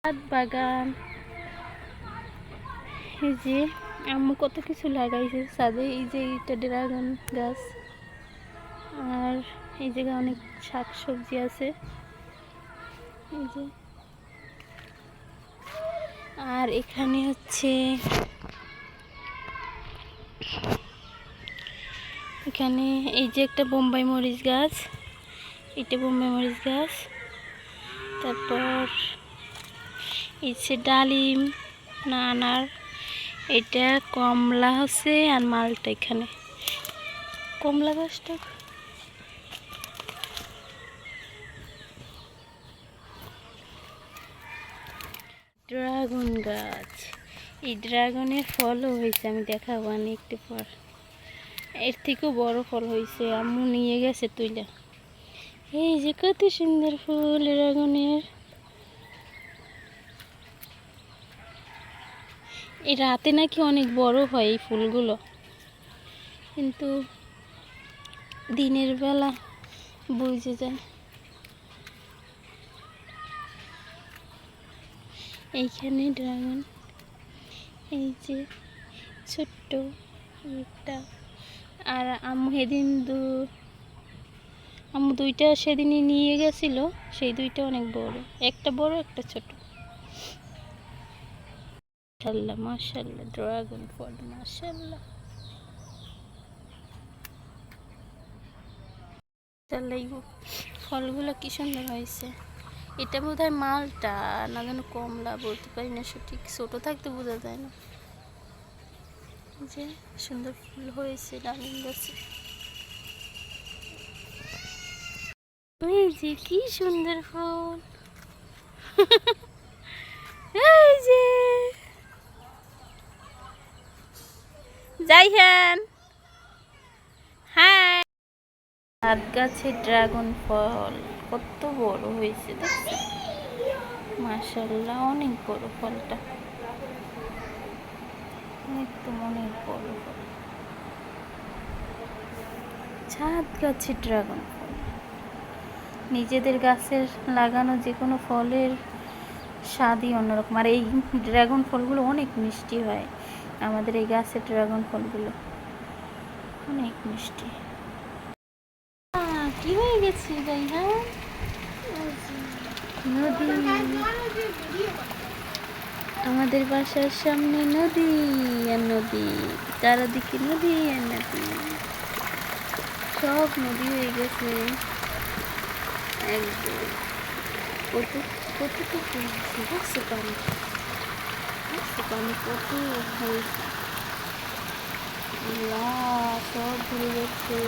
ছাদ বাগান। এই যে আম্মু কত কিছু লাগাইছে ছাদে। এই যে এটা ড্রাগন গাছ, আর এই জায়গায় অনেক শাক সবজি আছে। এই যে, আর এখানে হচ্ছে এখানে এই যে একটা বোম্বাই মরিচ গাছ, এটা বোম্বাই মরিচ গাছ। তারপর এই যে ডালিম না আনার, এটা কমলা হচ্ছে আর মালটা। এখানে কমলা গাছটা ড্রাগন গাছ। এই ড্রাগনের ফলও হয়েছে, আমি দেখাবো একটু পর। এর থেকেও বড় ফল হয়েছে, আম্মু নিয়ে গেছে তুইলা। এই যে কত সুন্দর ফুল ড্রাগনের। এই রাতে নাকি অনেক বড় হয় এই ফুলগুলো, কিন্তু দিনের বেলা বুঝে যায়। এইখানে ড্রাগন, এই যে ছোট্ট একটা। আর আম্মু আম্মু দুইটা সেদিনই নিয়ে গেছিল, সেই দুইটা অনেক বড়, একটা বড় একটা ছোট। মাশাআল্লাহ মাশাআল্লাহ, ড্রাগন ফল মাশাআল্লাহ। ফলগুলো কি সুন্দর হয়েছে। এটা বোধহয় মালটা না যেন কমলা, বলতে পারি না সঠিক, ছোট থাকতে বোঝা যায় না। যে সুন্দর ফুল হয়েছে ডালিম গাছে। এই যে কি সুন্দর ফুল। এই যে যাই হেন, হ্যাঁ হাত গাছে ড্রাগন ফল কত বড় হয়েছে দেখছেন, মাশাআল্লাহ অনেক বড় ফলটা, একদম অনেক বড় ফল। ছাদ গাছে ড্রাগন ফল, নিজেদের গাছের লাগানো যে কোনো ফলের স্বাদই অন্যরকম। আর এই ড্রাগন ফলগুলো অনেক মিষ্টি হয়, আমাদের এই গাছের ড্রাগন ফলগুলো অনেক মিষ্টি। কি হয়ে গেছে গাইহা? নদী, আমাদের বাসার সামনে নদী আর নদী, চারিদিকে নদী আর নদী, সব নদী হয়ে গেছে একদম। কতটুকু হচ্ছে পানি, পানি কত হয়েছে, সব ভরে যাচ্ছে।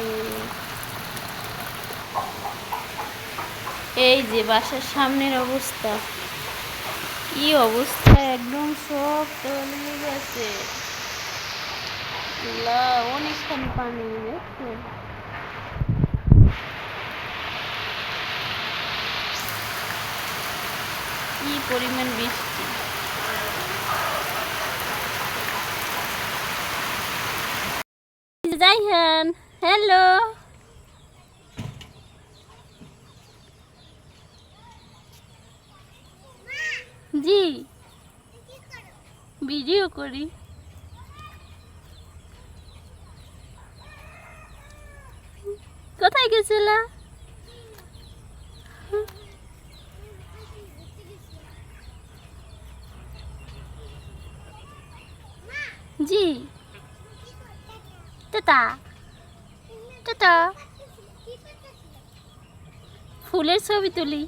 এই যে বাসার সামনের অবস্থা, কি অবস্থা, একদম সব তলিয়ে গেছে, অনেকখানি পানি দেখছো, কি পরিমাণ বৃষ্টি। যাই হেন, হ্যালো জি, ভিডিও করি। কোথায় গেছিলা? জি টাটা টাটা, ফুলের ছবি তুলি।